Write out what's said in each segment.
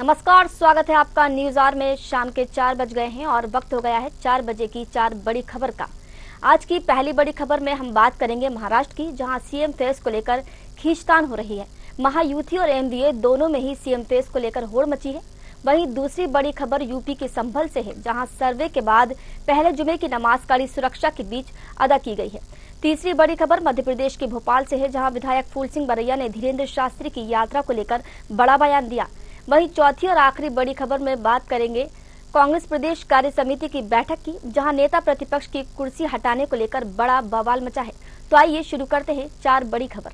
नमस्कार, स्वागत है आपका न्यूज आवर में। शाम के 4 बज गए हैं और वक्त हो गया है 4 बजे की 4 बड़ी खबर का। आज की पहली बड़ी खबर में हम बात करेंगे महाराष्ट्र की, जहां सीएम फेस को लेकर खींचतान हो रही है। महायुति और एमवीए दोनों में ही सीएम फेस को लेकर होड़ मची है। वहीं दूसरी बड़ी खबर यूपी के संभल से है, जहां सर्वे के बाद पहले जुमे की नमाज कड़ी सुरक्षा के बीच अदा की गई है। तीसरी बड़ी खबर मध्य प्रदेश के भोपाल से है, जहां विधायक फूल सिंह बरैया ने धीरेन्द्र शास्त्री की यात्रा को लेकर बड़ा बयान दिया। वहीं चौथी और आखिरी बड़ी खबर में बात करेंगे कांग्रेस प्रदेश कार्य समिति की बैठक की, जहां नेता प्रतिपक्ष की कुर्सी हटाने को लेकर बड़ा बवाल मचा है। तो आइए शुरू करते हैं 4 बड़ी खबर।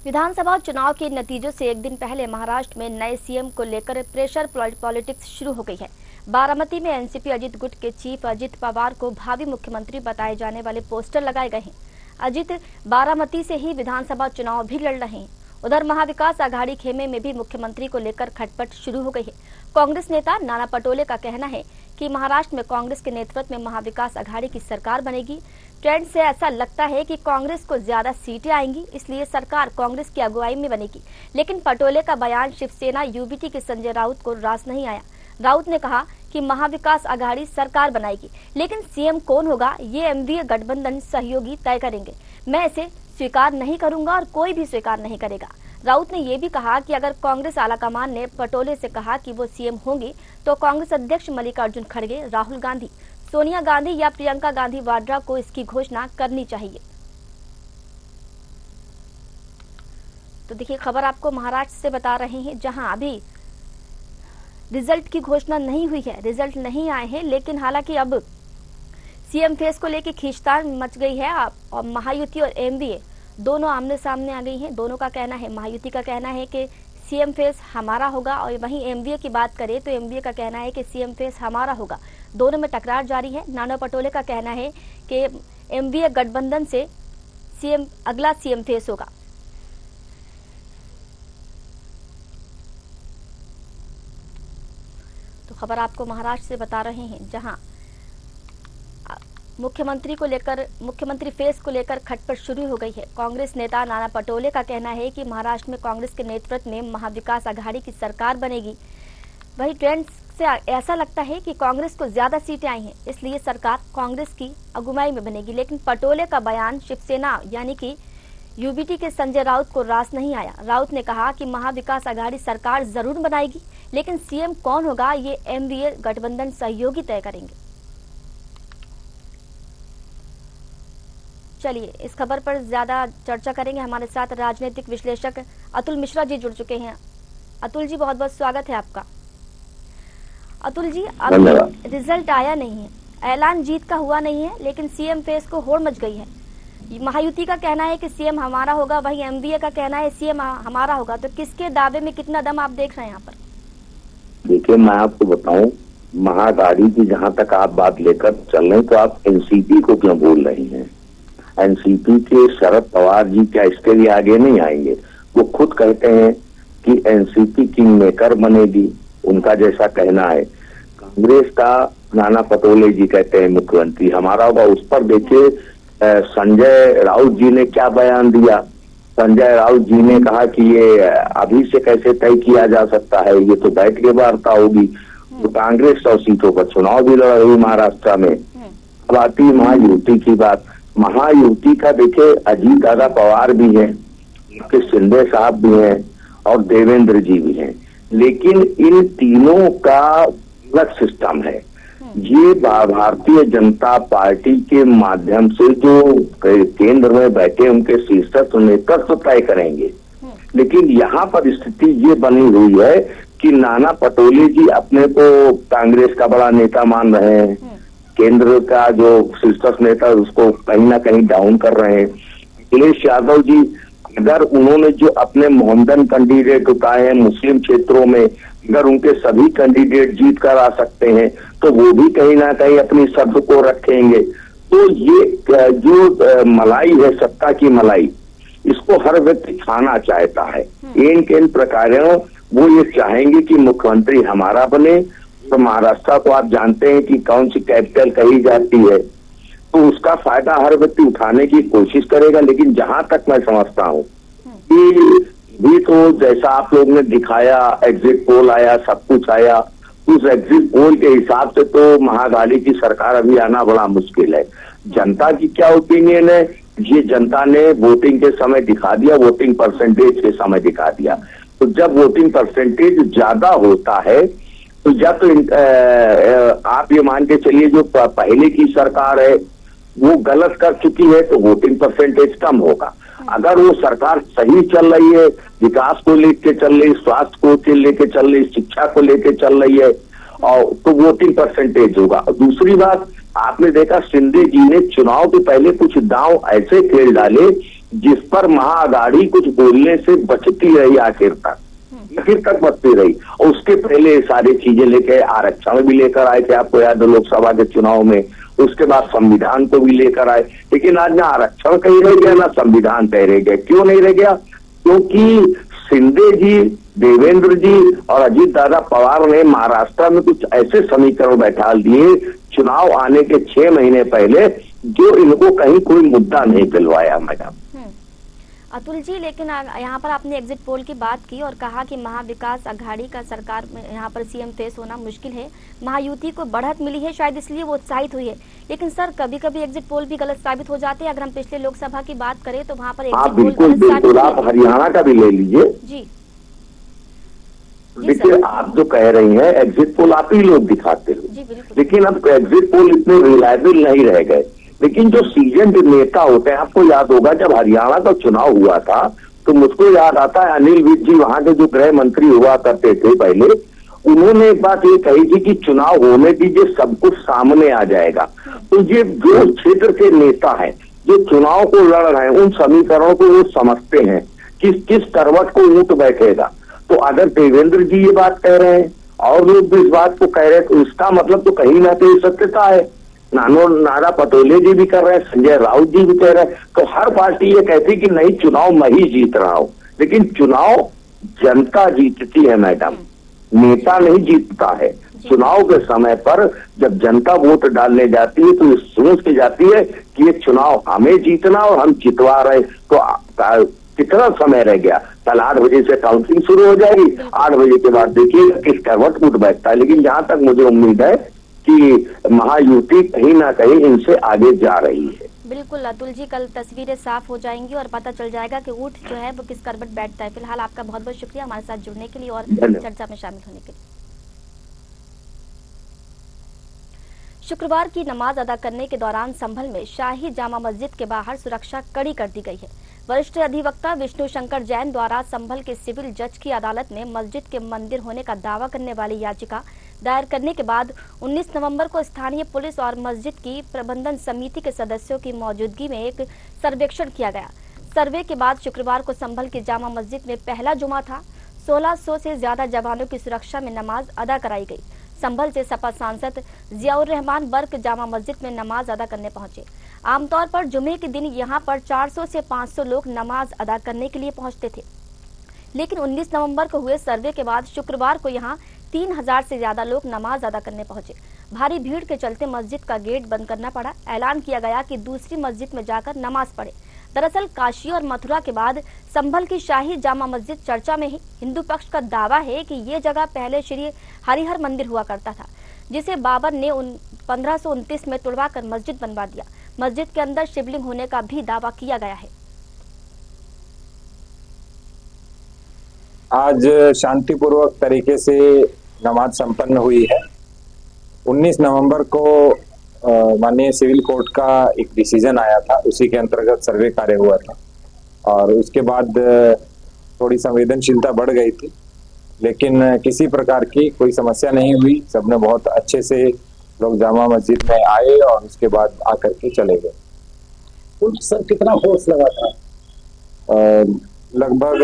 विधानसभा चुनाव के नतीजों से एक दिन पहले महाराष्ट्र में नए सीएम को लेकर प्रेशर पॉलिटिक्स शुरू हो गई है। बारामती में एनसीपी अजित गुट के चीफ अजित पवार को भावी मुख्यमंत्री बताए जाने वाले पोस्टर लगाए गए हैं। अजित बारामती से ही विधानसभा चुनाव भी लड़ रहे हैं। उधर महाविकास आघाड़ी खेमे में भी मुख्यमंत्री को लेकर खटपट शुरू हो गई है। कांग्रेस नेता नाना पटोले का कहना है कि महाराष्ट्र में कांग्रेस के नेतृत्व में महाविकास आघाड़ी की सरकार बनेगी। ट्रेंड से ऐसा लगता है कि कांग्रेस को ज्यादा सीटें आएंगी, इसलिए सरकार कांग्रेस की अगुवाई में बनेगी। लेकिन पटोले का बयान शिवसेना यूबीटी के संजय राउत को रास नहीं आया। राउत ने कहा कि महाविकास आघाड़ी सरकार बनाएगी, लेकिन सीएम कौन होगा ये एमवीए गठबंधन सहयोगी तय करेंगे। मैं इसे स्वीकार नहीं करूंगा और कोई भी स्वीकार नहीं करेगा। राउत ने यह भी कहा कि अगर कांग्रेस आलाकमान ने पटोले से कहा कि वो सीएम होंगी, तो कांग्रेस अध्यक्ष मल्लिकार्जुन खड़गे, राहुल गांधी, सोनिया गांधी या प्रियंका गांधी वाड्रा को इसकी घोषणा करनी चाहिए। तो देखिए, खबर आपको महाराष्ट्र से बता रहे हैं, जहां अभी रिजल्ट की घोषणा नहीं हुई है, रिजल्ट नहीं आए हैं, लेकिन हालांकि अब सीएम फेस को लेकर खींचतान मच गई है और महायुति और एमवीए दोनों आमने सामने आ गई हैं। दोनों का कहना है, महायुति का कहना है कि सीएम फेस हमारा होगा, और वहीं एमवीए की बात करें तो एमवीए का कहना है कि सीएम फेस हमारा होगा। दोनों में टकरार जारी है। नाना पटोले का कहना है कि एमवीए गठबंधन से अगला सीएम फेस होगा। तो खबर आपको महाराष्ट्र से बता रहे हैं, जहां मुख्यमंत्री फेस को लेकर खटपट शुरू हो गई है। कांग्रेस नेता नाना पटोले का कहना है कि महाराष्ट्र में कांग्रेस के नेतृत्व में महाविकास आघाड़ी की सरकार बनेगी। वही ट्रेंड से ऐसा लगता है कि कांग्रेस को ज्यादा सीटें आई हैं, इसलिए सरकार कांग्रेस की अगुवाई में बनेगी। लेकिन पटोले का बयान शिवसेना यानी कि यूबीटी के संजय राउत को रास नहीं आया। राउत ने कहा कि महाविकास आघाड़ी सरकार जरूर बनाएगी, लेकिन सीएम कौन होगा ये एमवीए गठबंधन सहयोगी तय करेंगे। चलिए, इस खबर पर ज्यादा चर्चा करेंगे। हमारे साथ राजनीतिक विश्लेषक अतुल मिश्रा जी जुड़ चुके हैं। अतुल जी, बहुत बहुत स्वागत है आपका। अतुल जी, अब रिजल्ट आया नहीं है, ऐलान जीत का हुआ नहीं है, लेकिन सीएम फेस को होड़ मच गई है। महायुति का कहना है कि सीएम हमारा होगा, वहीं एमवीए का कहना है सीएम हमारा होगा। तो किसके दावे में कितना दम आप देख रहे हैं यहाँ पर? देखिए, मैं आपको बताऊं, महागाड़ी की जहां तक आप बात लेकर चल रहे हैं, तो आप एनसीपी को क्यों बोल रही हैं? एनसीपी के शरद पवार जी क्या इसके लिए आगे नहीं आएंगे? वो खुद कहते हैं कि एनसीपी किंग मेकर बनेगी, उनका जैसा कहना है। कांग्रेस का नाना पटोले जी कहते हैं मुख्यमंत्री हमारा होगा। उस पर देखिए संजय राउत जी ने क्या बयान दिया। संजय राउत जी ने कहा कि ये अभी से कैसे तय किया जा सकता है, ये तो बैठ के वार्ता होगी। तो कांग्रेस 100 सीटों पर चुनाव भी लड़ रही महाराष्ट्र में। अब आती है महायुति की बात। महायुति का देखिए, अजीत दादा पवार भी हैं, उनके शिंदे साहब भी हैं और देवेंद्र जी भी हैं, लेकिन इन तीनों का अलग सिस्टम है। ये भारतीय जनता पार्टी के माध्यम से जो केंद्र में बैठे उनके शीर्षस्थ नेतृत्व तय करेंगे। लेकिन यहाँ पर स्थिति ये बनी हुई है कि नाना पटोले जी अपने को कांग्रेस का बड़ा नेता मान रहे हैं, केंद्र का जो शीर्षस्थ नेता उसको कहीं ना कहीं डाउन कर रहे हैं। अखिलेश यादव जी, अगर उन्होंने जो अपने मोहम्मदन कैंडिडेट उठाए हैं मुस्लिम क्षेत्रों में, अगर उनके सभी कैंडिडेट जीत कर आ सकते हैं, तो वो भी कहीं ना कहीं अपनी शब्द को रखेंगे। तो ये जो मलाई है, सत्ता की मलाई, इसको हर व्यक्ति खाना चाहता है। इन किन प्रकारों वो ये चाहेंगे कि मुख्यमंत्री हमारा बने, तो महाराष्ट्र को आप जानते हैं कि कौन सी कैपिटल कही जाती है, तो उसका फायदा हर व्यक्ति उठाने की कोशिश करेगा। लेकिन जहां तक मैं समझता हूँ कि भी तो जैसा आप लोग ने दिखाया, एग्जिट पोल आया, सब कुछ आया, उस एग्जिट पोल के हिसाब से तो महाअघाड़ी की सरकार अभी आना बड़ा मुश्किल है। जनता की क्या ओपिनियन है, ये जनता ने वोटिंग के समय दिखा दिया, वोटिंग परसेंटेज के समय दिखा दिया। तो जब वोटिंग परसेंटेज ज्यादा होता है तो या तो आप ये मान के चलिए जो पहले की सरकार है वो गलत कर चुकी है तो वोटिंग परसेंटेज कम होगा। अगर वो सरकार सही चल रही है, विकास को लेके चल रही, स्वास्थ्य को लेके चल रही, शिक्षा को लेके चल रही है, और तो वोटिंग परसेंटेज होगा। दूसरी बात, आपने देखा शिंदे जी ने चुनाव के पहले कुछ दांव ऐसे खेल डाले जिस पर महाअघाड़ी कुछ बोलने से बचती रही, आखिर तक बचती रही। और उसके पहले सारी चीजें लेके आरक्षण भी लेकर आए थे, आपको याद है लोकसभा के चुनाव में। उसके बाद संविधान को भी लेकर आए, लेकिन आज ना आरक्षण कहीं रह गया ना संविधान कहीं रह गया। क्यों नहीं रह गया? क्योंकि शिंदे जी, देवेंद्र जी और अजीत दादा पवार ने महाराष्ट्र में कुछ ऐसे समीकरण बैठा दिए चुनाव आने के 6 महीने पहले, जो इनको कहीं कोई मुद्दा नहीं दिलवाया। मैडम अतुल जी, लेकिन यहाँ पर आपने एग्जिट पोल की बात की और कहा कि महाविकास अघाड़ी का सरकार में यहाँ पर सीएम फेस होना मुश्किल है, महायुति को बढ़त मिली है, शायद इसलिए वो उत्साहित हुई है। लेकिन सर, कभी कभी एग्जिट पोल भी गलत साबित हो जाते हैं। अगर हम पिछले लोकसभा की बात करें तो वहाँ पर एग्जिट पोल बिल्कुल, आप हरियाणा का भी ले लीजिए जी। देखिए, आप जो कह रही हैं एग्जिट पोल आप ही लोग दिखाते हो, लेकिन अब एग्जिट पोल इतने रिलायबल नहीं रह गए। लेकिन जो सीजन नेता होते हैं, आपको याद होगा जब हरियाणा का चुनाव हुआ था तो मुझको याद आता है अनिल विज जी वहां के जो गृह मंत्री हुआ करते थे पहले, उन्होंने एक बात ये कही थी कि चुनाव होने दीजिए, सब कुछ सामने आ जाएगा। तो ये जो क्षेत्र के नेता हैं जो चुनाव को लड़ रहे हैं, उन समीकरणों को वो समझते हैं किस करवट को ऊंट बैठेगा। तो अगर देवेंद्र जी ये बात कह रहे हैं और लोग भी इस बात को कह रहे हैं, तो इसका मतलब तो कहीं ना कहीं सत्यता है। नाना पटोले जी भी कर रहे हैं, संजय राउत जी भी कह रहे हैं। तो हर पार्टी ये कहती कि नहीं, चुनाव मैं ही जीत रहा हूं। लेकिन चुनाव जनता जीतती है मैडम, नेता नहीं जीतता है। चुनाव के समय पर जब जनता वोट डालने जाती है तो ये सोच के जाती है कि ये चुनाव हमें जीतना और हम जितवा रहे। तो कितना समय रह गया? कल 8 बजे से काउंटिंग शुरू हो जाएगी, 8 बजे के बाद देखिएगा किस करवट उठ बैठता है। लेकिन जहां तक मुझे उम्मीद है कि महायुति कहीं ना कहीं इनसे आगे जा रही है। बिल्कुल अतुल जी, कल तस्वीरें साफ हो जाएंगी और पता चल जाएगा कि ऊंट जो है वो किस करवट बैठता है। फिलहाल आपका बहुत बहुत शुक्रिया हमारे साथ जुड़ने के लिए और चर्चा में शामिल होने के लिए। शुक्रवार की नमाज अदा करने के दौरान संभल में शाही जामा मस्जिद के बाहर सुरक्षा कड़ी कर दी गई है। वरिष्ठ अधिवक्ता विष्णु शंकर जैन द्वारा संभल के सिविल जज की अदालत में मस्जिद के मंदिर होने का दावा करने वाली याचिका दायर करने के बाद 19 नवंबर को स्थानीय पुलिस और मस्जिद की प्रबंधन समिति के सदस्यों की मौजूदगी में एक सर्वेक्षण किया गया। सर्वे के बाद शुक्रवार को संभल की जामा मस्जिद में पहला जुमा था। 1600 से ज्यादा जवानों की सुरक्षा में नमाज अदा कराई गई। संभल से सपा सांसद जियाउर रहमान बर्क जामा मस्जिद में नमाज अदा करने पहुंचे। आमतौर पर जुमे के दिन यहां पर 400 से 500 लोग नमाज अदा करने के लिए पहुंचते थे, लेकिन 19 नवंबर को हुए सर्वे के बाद शुक्रवार को यहां 3000 से ज्यादा लोग नमाज अदा करने पहुंचे। भारी भीड़ के चलते मस्जिद का गेट बंद करना पड़ा। ऐलान किया गया कि दूसरी मस्जिद में जाकर नमाज पढ़े। दरअसल काशी और मथुरा के बाद संभल की शाही जामा मस्जिद चर्चा में ही। हिंदू पक्ष का दावा है कि ये जगह पहले श्री हरिहर मंदिर हुआ करता था, जिसे बाबर ने 1529 में तुड़वाकर मस्जिद बनवा दिया। मस्जिद के अंदर शिवलिंग होने का भी दावा किया गया है। आज शांतिपूर्वक तरीके से नमाज संपन्न हुई है। 19 नवंबर को माननीय सिविल कोर्ट का एक डिसीजन आया था, उसी के अंतर्गत सर्वे कार्य हुआ था और उसके बाद थोड़ी संवेदनशीलता बढ़ गई थी, लेकिन किसी प्रकार की कोई समस्या नहीं हुई। सबने बहुत अच्छे से लोग जामा मस्जिद में आए और उसके बाद आकर के चले गए। सर कितना फोर्स लगा था? लगभग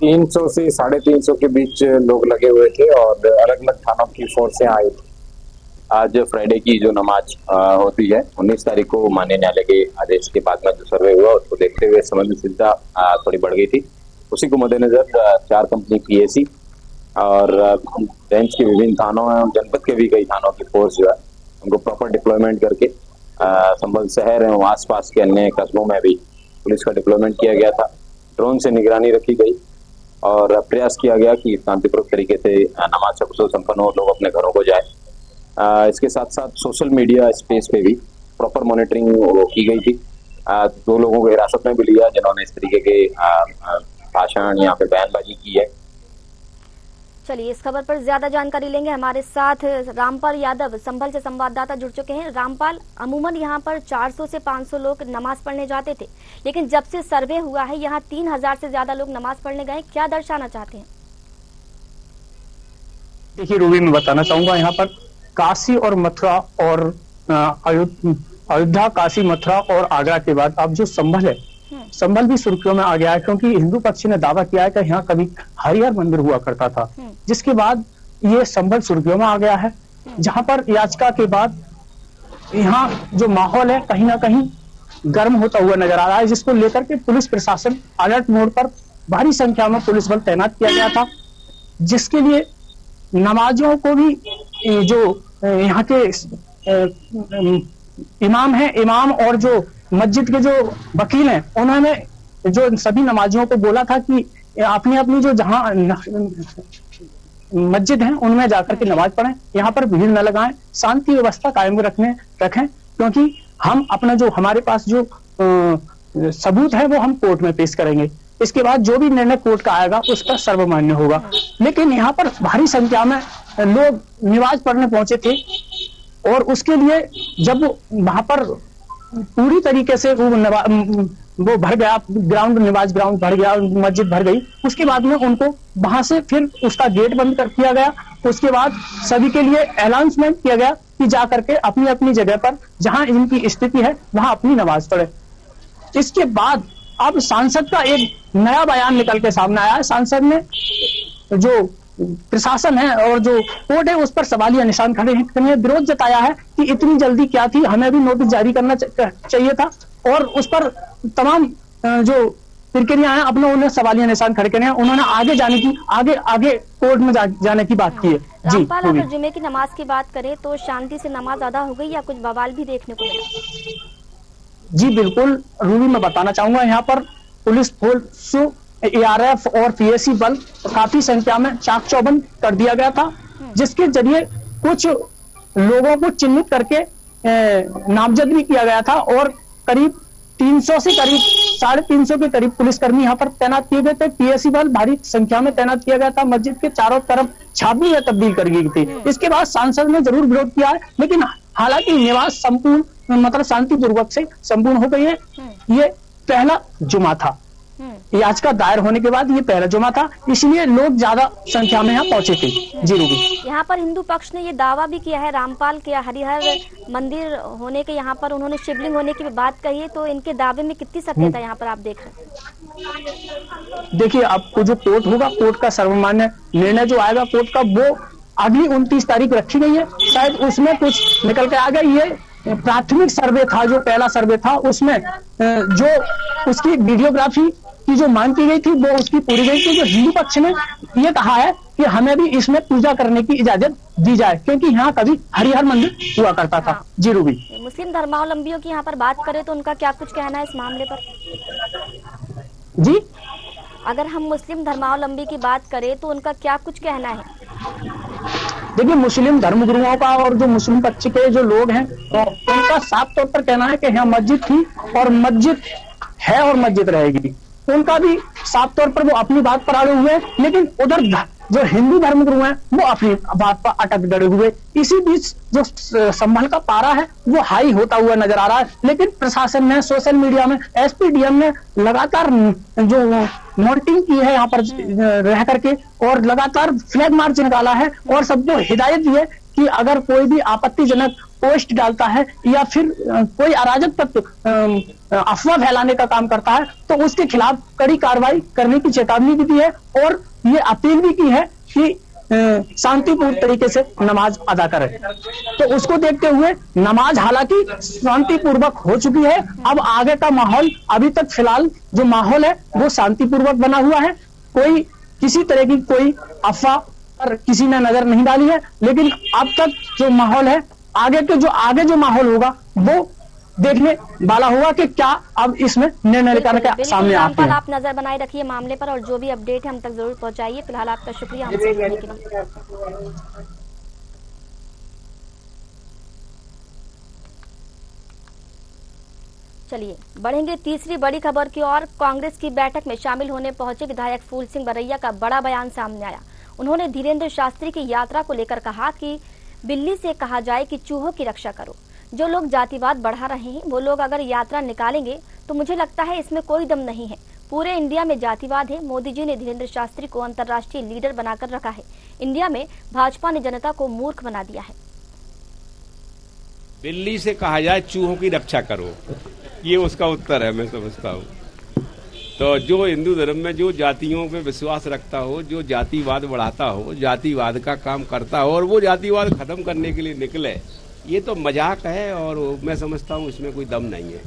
300 से 350 के बीच लोग लगे हुए थे और अलग अलग थानों की फोर्सें आई थी। आज फ्राइडे की जो नमाज होती है 19 तारीख को माननीय न्यायालय के आदेश के बाद में जो सर्वे हुआ उसको देखते हुए संवेदनशीलता थोड़ी बढ़ गई थी। उसी को मद्देनजर 4 कंपनी PAC और रेंज के विभिन्न थानों और जनपद के भी कई थानों की फोर्स जो है उनको प्रॉपर डिप्लॉयमेंट करके संभल शहर एवं आसपास के अन्य कस्बों में भी पुलिस का डिप्लॉयमेंट किया गया था। ड्रोन से निगरानी रखी गई और प्रयास किया गया कि शांतिपूर्वक तरीके से नमाज कुशल संपन्न हो, लोग अपने घरों को जाए। इसके साथ साथ सोशल मीडिया स्पेस पे भी प्रॉपर मॉनिटरिंग की गई थी। 2 लोगों को हिरासत में भी लिया जिन्होंने इस तरीके के भाषण या फिर बयानबाजी की है। चलिए इस खबर पर ज्यादा जानकारी लेंगे। हमारे साथ रामपाल यादव संभल से संवाददाता जुड़ चुके हैं। रामपाल, अमूमन यहाँ पर 400 से 500 लोग नमाज पढ़ने जाते थे, लेकिन जब से सर्वे हुआ है यहाँ 3000 से ज्यादा लोग नमाज पढ़ने गए। क्या दर्शाना चाहते हैं? देखिए रूबी, मैं बताना चाहूंगा यहाँ पर काशी और मथुरा और अयोध्या, काशी, मथुरा और आगरा के बाद अब जो संभल है, संभल भी सुर्खियों में आ गया है, क्योंकि हिंदू पक्ष ने दावा किया है कि यहाँ कभी हरिहर मंदिर हुआ करता था, जिसके बाद ये संभल सुर्खियों में आ गया है, जहां पर याचिका के बाद यहाँ जो माहौल है कहीं ना कहीं गर्म होता हुआ नजर आ रहा है, जिसको लेकर के पुलिस प्रशासन अलर्ट मोड पर भारी संख्या में पुलिस बल तैनात किया गया था, जिसके लिए नमाजियों को भी जो यहाँ के इमाम है, इमाम और जो मस्जिद के जो वकील हैं, उन्होंने जो सभी नमाजियों को बोला था कि अपनी अपनी जो जहां मस्जिद है उनमें जाकर के नमाज पढ़ें, यहाँ पर भीड़ न लगाएं, शांति व्यवस्था कायम रखें, क्योंकि हम अपना जो हमारे पास जो सबूत है वो हम कोर्ट में पेश करेंगे। इसके बाद जो भी निर्णय कोर्ट का आएगा उसका सर्वमान्य होगा। लेकिन यहाँ पर भारी संख्या में लोग नमाज पढ़ने पहुंचे थे और उसके लिए जब वहां पर पूरी तरीके से वो भर गया, नमाज ग्राउंड भर गया, मस्जिद भर गई, उसके बाद में उनको वहां से फिर उसका गेट बंद कर किया गया। उसके बाद सभी के लिए अनाउंसमेंट किया गया कि जा करके अपनी अपनी जगह पर जहां इनकी स्थिति है वहां अपनी नमाज पढ़े। इसके बाद अब सांसद का एक नया बयान निकल के सामने आया है। सांसद ने जो प्रशासन है और जो कोर्ट है उस पर सवालिया निशान खड़े हैं, विरोध जताया है कि इतनी जल्दी क्या थी, हमें भी नोटिस जारी करना चाहिए था, और उस पर तमाम जो प्रक्रिया है अपने उन्हें सवालिया निशान खड़े करे हैं। उन्होंने आगे कोर्ट में जाने की बात की है। रामपाल, अगर जुमे की नमाज की बात करें तो शांति से नमाज अदा हो गई या कुछ बवाल भी देखने को मिला? जी बिल्कुल रूबी, मैं बताना चाहूंगा यहाँ पर पुलिस फोर्स, ARF और PSC बल काफी संख्या में चाक चौबंद कर दिया गया था, जिसके जरिए कुछ लोगों को चिन्हित करके नामजद भी किया गया था और करीब 300 से करीब 350 के करीब पुलिसकर्मी यहाँ पर तैनात किए गए थे। PSC बल भारी संख्या में तैनात किया गया था। मस्जिद के चारों तरफ छाबी तब्दील कर गई थी। इसके बाद सांसद ने जरूर विरोध किया है, लेकिन हालांकि नमाज संपूर्ण मतलब शांतिपूर्वक से संपूर्ण हो गई है। ये पहला जुमा था, याचिका दायर होने के बाद ये पहला जुमा था, इसलिए लोग ज्यादा संख्या में यहाँ पहुंचे थे। जी रूबी, यहाँ पर हिंदू पक्ष ने ये दावा भी किया है रामपाल के हरिहर मंदिर होने के, यहाँ पर उन्होंने शिवलिंग होने की बात कही है, तो इनके दावे में कितनी सत्यता यहाँ पर आप देख रहे हैं? देखिए, आपको जो कोर्ट होगा, कोर्ट का सर्वमान्य निर्णय जो आएगा कोर्ट का, वो अगली 29 तारीख रखी गई है। शायद उसमें कुछ निकल के आ गया। ये प्राथमिक सर्वे था, जो पहला सर्वे था, उसमें जो उसकी वीडियोग्राफी की जो मांग की गई थी वो उसकी पूरी गई थी। जो हिंदू पक्ष ने ये कहा है कि हमें भी इसमें पूजा करने की इजाजत दी जाए, क्योंकि यहाँ कभी हरिहर मंदिर हुआ करता था। जी रूबी, मुस्लिम धर्मावलंबियों की यहाँ पर बात करें तो उनका क्या कुछ कहना है इस मामले पर? जी, अगर हम मुस्लिम धर्मावलंबी की बात करें तो उनका क्या कुछ कहना है? देखिए, मुस्लिम धर्मगुरुओं का और जो मुस्लिम पक्ष के जो लोग हैं तो उनका साफ तौर पर कहना है कि यहाँ मस्जिद थी और मस्जिद है और मस्जिद रहेगी। उनका भी साफ तौर पर वो अपनी बात पर अड़े हुए हैं, लेकिन उधर जो हिंदू धर्मगुरु हैं वो अपनी बात पर अटक गड़े हुए। इसी बीच जो संभल का पारा है वो हाई होता हुआ नजर आ रहा है। लेकिन प्रशासन ने, सोशल मीडिया में SPDM ने लगातार जो मॉनिटरिंग की है यहाँ पर रह करके, और लगातार फ्लैग मार्च निकाला है और सबको हिदायत दी है कि अगर कोई भी आपत्तिजनक पोस्ट डालता है या फिर कोई अराजक तत्व अफवाह फैलाने का काम करता है तो उसके खिलाफ कड़ी कार्रवाई करने की चेतावनी भी दी है और ये अपील भी की है कि शांतिपूर्ण तरीके से नमाज अदा करें। तो उसको देखते हुए नमाज हालांकि शांतिपूर्वक हो चुकी है। अब आगे का माहौल, अभी तक फिलहाल जो माहौल है वो शांतिपूर्वक बना हुआ है। कोई किसी तरह की कोई अफवाह पर किसी ने नजर नहीं डाली है। लेकिन अब तक जो माहौल है, आगे जो माहौल होगा वो देखने वाला होगा कि क्या अब इसमें निर्णय निकालने का सामने आते हैं। आप नजर बनाए रखिए मामले पर और जो भी अपडेट है हम तक जरूर पहुंचाइए। फिलहाल आपका शुक्रिया हमसे जुड़ने के लिए। चलिए बढ़ेंगे तीसरी बड़ी खबर की ओर। कांग्रेस की बैठक में शामिल होने पहुंचे विधायक फूल सिंह बरैया का बड़ा बयान सामने आया। उन्होंने धीरेन्द्र शास्त्री की यात्रा को लेकर कहा कि बिल्ली से कहा जाए कि चूहों की रक्षा करो। जो लोग जातिवाद बढ़ा रहे हैं वो लोग अगर यात्रा निकालेंगे तो मुझे लगता है इसमें कोई दम नहीं है। पूरे इंडिया में जातिवाद है। मोदी जी ने धीरेन्द्र शास्त्री को अंतर्राष्ट्रीय लीडर बनाकर रखा है। इंडिया में भाजपा ने जनता को मूर्ख बना दिया है। बिल्ली से कहा जाए चूहों की रक्षा करो, ये उसका उत्तर है, मैं समझता हूँ। तो जो हिंदू धर्म में जो जातियों पे विश्वास रखता हो, जो जातिवाद बढ़ाता हो, जातिवाद का काम करता हो और वो जातिवाद खत्म करने के लिए निकले, ये तो मजाक है और मैं समझता हूँ इसमें कोई दम नहीं है।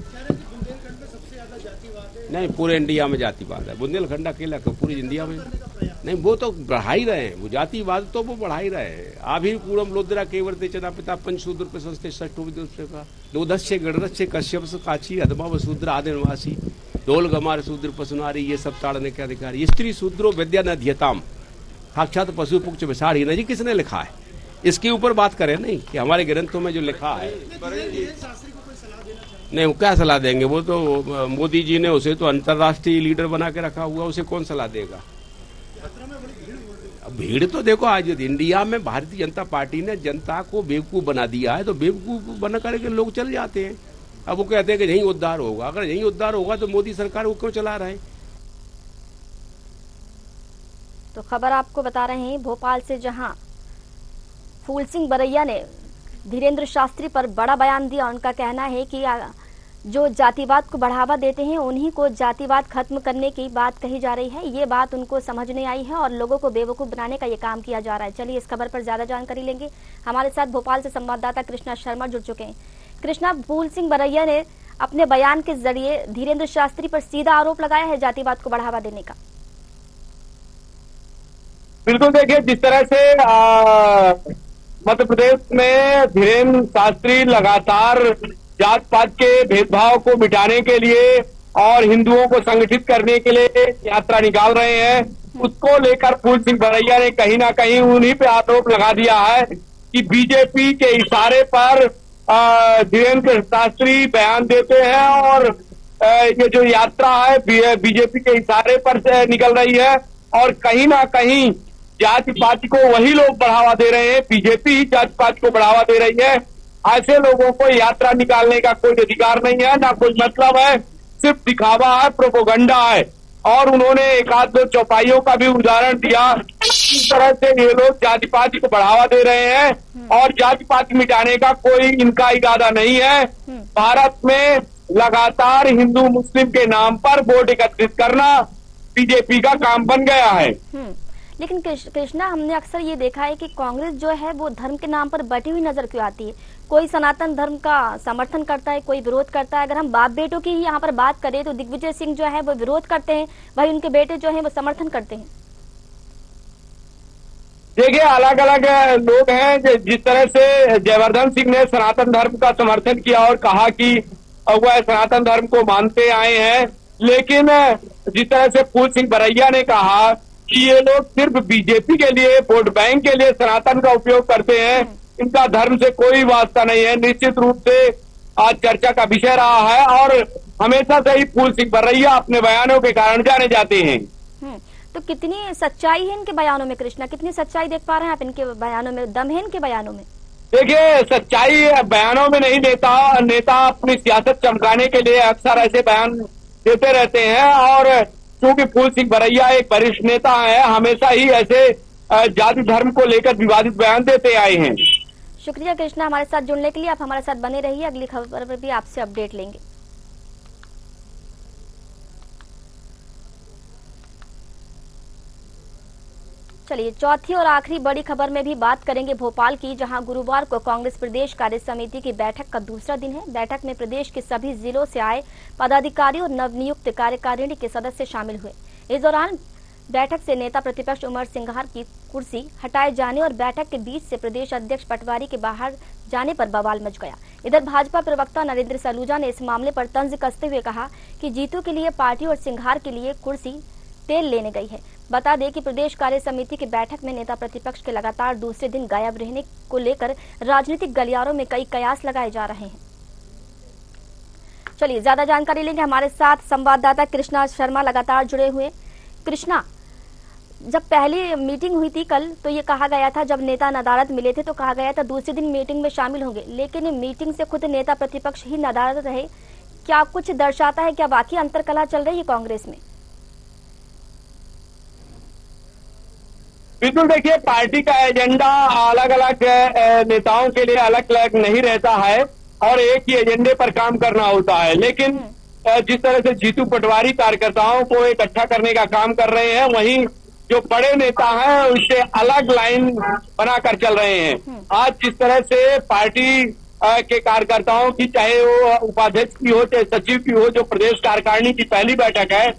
नहीं, पूरे इंडिया में जातिवाद है। बुंदेलखंड अकेला को पूरी इंडिया में नहीं, वो तो बढ़ा ही रहे हैं, वो जातिवाद तो वो बढ़ा ही रहे हैं। आभि पूर्वम लोद्रा केवर्ते चना पिता पंचशूद्र पे संस्थे षष्ठो का दोदस्य गणदस्य कश्यप काची अधमा वसूद्र आदि निवासी डोल गमार शूद्र पशुनारी ये सब ताड़ने के अधिकारी स्त्री शूद्रो विद्या न ध्यताम साक्षात पशु पुक्ष विषाढ़ी न। जी किसने लिखा है इसके ऊपर बात करें नहीं कि हमारे ग्रंथों में जो लिखा है। नहीं, वो क्या सलाह देंगे? वो तो मोदी जी ने उसे तो अंतर्राष्ट्रीय लीडर बना के रखा हुआ, उसे कौन सलाह देगा? भीड़ तो देखो आज इंडिया में भारतीय जनता पार्टी ने जनता को बेवकूफ बना दिया है, तो बेवकूफ बना करके लोग चल जाते हैं। अब वो कहते हैं कि यहीं उद्धार होगा। अगर यहीं उद्धार होगा तो मोदी सरकार वो क्यों चला रहे हैं? तो खबर आपको बता रहे हैं भोपाल से, जहां फूल सिंह बरैया ने धीरेन्द्र शास्त्री पर बड़ा बयान दिया। उनका कहना है कि जो जातिवाद को बढ़ावा देते हैं उन्हीं को जातिवाद खत्म करने की बात कही जा रही है। ये बात उनको समझ नहीं आई है और लोगों को बेवकूफ बनाने का ये काम किया जा रहा है। चलिए इस खबर पर ज्यादा जानकारी लेंगे। हमारे साथ भोपाल से संवाददाता कृष्णा शर्मा जुड़ चुके हैं। कृष्णा, फूल सिंह बरैया ने अपने बयान के जरिए धीरेन्द्र शास्त्री पर सीधा आरोप लगाया है जातिवाद को बढ़ावा देने का। बिल्कुल, देखिए जिस तरह से मध्य प्रदेश में धीरेन्द्र शास्त्री लगातार जात पात के भेदभाव को मिटाने के लिए और हिंदुओं को संगठित करने के लिए यात्रा निकाल रहे हैं, उसको लेकर फूल सिंह बरैया ने कहीं ना कहीं उन्हीं पे आरोप लगा दिया है कि बीजेपी के इशारे पर धीरेन्द्र शास्त्री बयान देते हैं और ये जो यात्रा है बीजेपी के इशारे पर से निकल रही है और कहीं ना कहीं जाति पाति को वही लोग बढ़ावा दे रहे हैं। बीजेपी ही जाति पाति को बढ़ावा दे रही है। ऐसे लोगों को यात्रा निकालने का कोई अधिकार नहीं है, ना कोई मतलब है, सिर्फ दिखावा है, प्रोपोगंडा है। और उन्होंने एक आध दो चौपाइयों का भी उदाहरण दिया। इस तरह से ये लोग जाति पाति को बढ़ावा दे रहे हैं और जाति पाति मिटाने का कोई इनका इरादा नहीं है। भारत में लगातार हिंदू मुस्लिम के नाम पर वोट एकत्रित करना बीजेपी का काम बन गया है। लेकिन कृष्णा, हमने अक्सर ये देखा है कि कांग्रेस जो है वो धर्म के नाम पर बटी हुई नजर क्यों आती है? कोई सनातन धर्म का समर्थन करता है, कोई विरोध करता है। अगर हम बाप बेटों की ही यहाँ पर बात करें तो दिग्विजय सिंह जो है वो विरोध करते हैं, वही उनके बेटे जो है वो समर्थन करते हैं। देखिए, अलग अलग लोग हैं। जिस तरह से जयवर्धन सिंह ने सनातन धर्म का समर्थन किया और कहा कि वह सनातन धर्म को मानते आए हैं, लेकिन जिस तरह से फूल सिंह बरैया ने कहा कि ये लोग सिर्फ बीजेपी के लिए, वोट बैंक के लिए सनातन का उपयोग करते हैं, इनका धर्म से कोई वास्ता नहीं है, निश्चित रूप से आज चर्चा का विषय रहा है और हमेशा से ही फूल सिंह बरैया अपने बयानों के कारण जाने जाते हैं। तो कितनी सच्चाई है इनके बयानों में कृष्णा? कितनी सच्चाई देख पा रहे हैं आप इनके बयानों में? दम है इनके बयानों में? देखिए, सच्चाई बयानों में नहीं देता। नेता अपनी सियासत चमकाने के लिए अक्सर ऐसे बयान देते रहते हैं और क्योंकि फूल सिंह बरैया एक वरिष्ठ नेता है, हमेशा ही ऐसे जाति धर्म को लेकर विवादित बयान देते आए हैं। शुक्रिया कृष्णा हमारे साथ जुड़ने के लिए। आप हमारे साथ बने रहिए, अगली खबर पर भी आपसे अपडेट लेंगे। चलिए चौथी और आखिरी बड़ी खबर में भी बात करेंगे भोपाल की, जहां गुरुवार को कांग्रेस प्रदेश कार्य समिति की बैठक का दूसरा दिन है। बैठक में प्रदेश के सभी जिलों से आए पदाधिकारी और नवनियुक्त कार्यकारिणी के सदस्य शामिल हुए। इस दौरान बैठक से नेता प्रतिपक्ष उमंग सिंघार की कुर्सी हटाए जाने और बैठक के बीच से प्रदेश अध्यक्ष पटवारी के बाहर जाने पर बवाल मच गया। इधर भाजपा प्रवक्ता नरेंद्र सलूजा ने इस मामले पर तंज कसते हुए कहा कि जीतू के लिए पार्टी और सिंघार के लिए कुर्सी तेल लेने गई है। बता दें कि प्रदेश कार्य समिति की बैठक में नेता प्रतिपक्ष के लगातार दूसरे दिन गायब रहने को लेकर राजनीतिक गलियारों में कई कयास लगाए जा रहे हैं। चलिए ज्यादा जानकारी लेंगे, हमारे साथ संवाददाता कृष्णा शर्मा लगातार जुड़े हुए। कृष्णा, जब पहली मीटिंग हुई थी कल तो ये कहा गया था, जब नेता नदारद मिले थे तो कहा गया था दूसरे दिन मीटिंग में शामिल होंगे, लेकिन मीटिंग से खुद नेता प्रतिपक्ष ही नदारद रहे। क्या कुछ दर्शाता है, क्या वाकई अंतरकलह चल रही है कांग्रेस में? बिल्कुल, देखिए पार्टी का एजेंडा अलग अलग नेताओं के लिए अलग अलग नहीं रहता है और एक ही एजेंडे पर काम करना होता है, लेकिन जिस तरह से जीतू पटवारी कार्यकर्ताओं को इकट्ठा करने का काम कर रहे हैं, वहीं जो बड़े नेता हैं उससे अलग लाइन बनाकर चल रहे हैं। आज जिस तरह से पार्टी के कार्यकर्ताओं की, चाहे वो उपाध्यक्ष की हो चाहे सचिव की हो, जो प्रदेश कार्यकारिणी की पहली बैठक है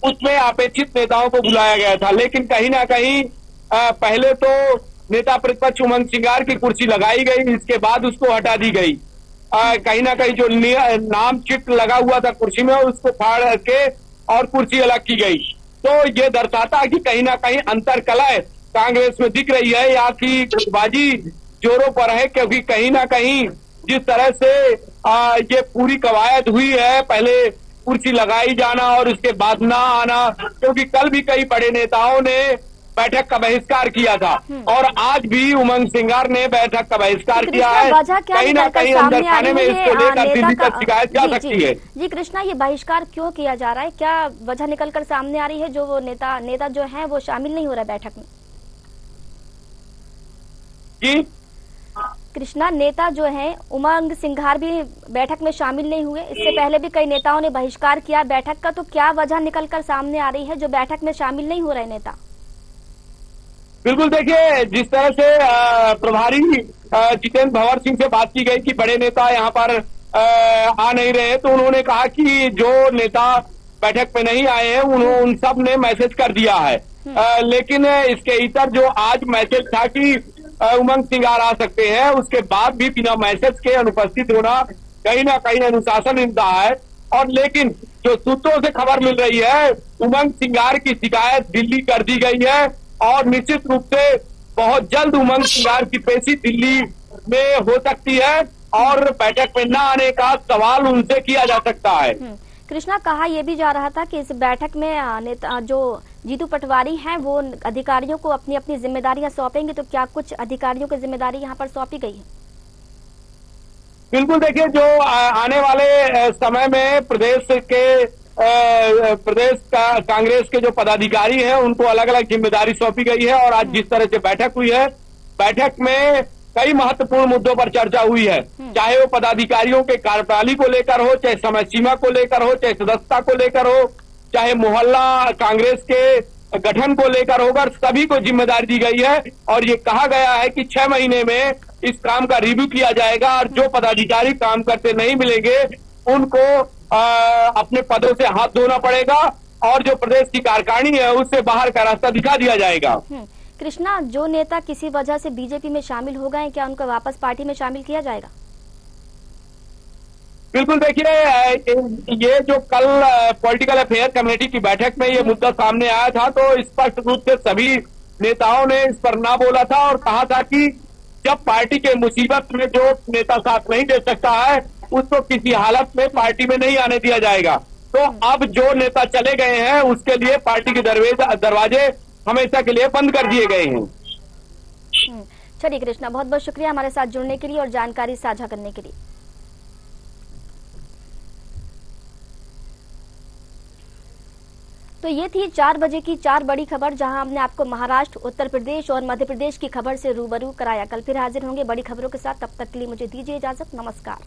उसमें अपेक्षित नेताओं को बुलाया गया था, लेकिन कहीं ना कहीं पहले तो नेता प्रतिपक्ष उमंग सिंघार की कुर्सी लगाई गई, इसके बाद उसको हटा दी गई। कहीं ना कहीं जो नाम चिट लगा हुआ था कुर्सी में उसको फाड़ के और कुर्सी अलग की गई। तो ये दर्शाता है कि कहीं ना कहीं अंतरकलह कांग्रेस में दिख रही है या कि गुटबाजी जोरों पर है, क्योंकि कहीं ना कहीं जिस तरह से ये पूरी कवायद हुई है, पहले कुर्सी लगाई जाना और उसके बाद ना आना, क्योंकि कल भी कई बड़े नेताओं ने बैठक का बहिष्कार किया था और आज भी उमंग सिंघार ने बैठक का बहिष्कार किया है। कहीं ना कहीं अंदर खाने में इसको लेकर दिल्ली तक शिकायत जा सकती है। जी कृष्णा, ये बहिष्कार क्यों किया जा रहा है? क्या वजह निकलकर सामने आ रही है जो वो नेता जो है वो शामिल नहीं हो रहा है बैठक में? जी कृष्णा, नेता जो है उमंग सिंघार भी बैठक में शामिल नहीं हुए, इससे पहले भी कई नेताओं ने बहिष्कार किया बैठक का, तो क्या वजह निकलकर सामने आ रही है जो बैठक में शामिल नहीं हो रहे नेता? बिल्कुल, देखिए जिस तरह से प्रभारी जितेंद्र भंवर सिंह से बात की गई कि बड़े नेता यहाँ पर आ नहीं रहे, तो उन्होंने कहा कि जो नेता बैठक में नहीं आए हैं उन सब ने मैसेज कर दिया है, लेकिन इसके इतर जो आज मैसेज था कि उमंग सिंघार आ सकते हैं, उसके बाद भी बिना मैसेज के अनुपस्थित होना कहीं ना कहीं अनुशासनहीनता है। और लेकिन जो सूत्रों से खबर मिल रही है, उमंग सिंघार की शिकायत दिल्ली कर दी गई है और निश्चित रूप से बहुत जल्द उमंग सिंघार की पेशी दिल्ली में हो सकती है और बैठक में न आने का सवाल उनसे किया जा सकता है। कृष्णा, कहा यह भी जा रहा था कि इस बैठक में नेता जो जीतू पटवारी हैं वो अधिकारियों को अपनी अपनी जिम्मेदारियां सौंपेंगे, तो क्या कुछ अधिकारियों की जिम्मेदारी यहाँ पर सौंपी गई है? बिल्कुल, देखिए जो आने वाले समय में प्रदेश का कांग्रेस के जो पदाधिकारी हैं उनको अलग अलग जिम्मेदारी सौंपी गई है और आज जिस तरह से बैठक हुई है, बैठक में कई महत्वपूर्ण मुद्दों पर चर्चा हुई है, चाहे वो पदाधिकारियों के कार्यप्रणाली को लेकर हो, चाहे समय सीमा को लेकर हो, चाहे सदस्यता को लेकर हो, चाहे मोहल्ला कांग्रेस के गठन को लेकर होगा, सभी को जिम्मेदारी दी गई है और ये कहा गया है कि 6 महीने में इस काम का रिव्यू किया जाएगा और जो पदाधिकारी काम करते नहीं मिलेंगे उनको अपने पदों से हाथ धोना पड़ेगा और जो प्रदेश की कार्यकारिणी है उससे बाहर का रास्ता दिखा दिया जाएगा। कृष्णा, जो नेता किसी वजह से बीजेपी में शामिल हो गए, क्या उनको वापस पार्टी में शामिल किया जाएगा? बिल्कुल, देखिए ये जो कल पॉलिटिकल अफेयर कमेटी की बैठक में ये मुद्दा सामने आया था तो स्पष्ट रूप से सभी नेताओं ने इस पर ना बोला था और कहा था कि जब पार्टी के मुसीबत में जो नेता साथ नहीं दे सकता है उसको किसी हालत में पार्टी में नहीं आने दिया जाएगा। तो अब जो नेता चले गए हैं उसके लिए पार्टी के दरवाजे हमेशा के लिए बंद कर दिए गए हैं। चलिए कृष्णा, बहुत बहुत शुक्रिया हमारे साथ जुड़ने के लिए और जानकारी साझा करने के लिए। तो ये थी 4 बजे की 4 बड़ी खबर, जहां हमने आपको महाराष्ट्र, उत्तर प्रदेश और मध्य प्रदेश की खबर से रूबरू कराया। कल फिर हाजिर होंगे बड़ी खबरों के साथ, तब तक के लिए मुझे दीजिए इजाजत। नमस्कार।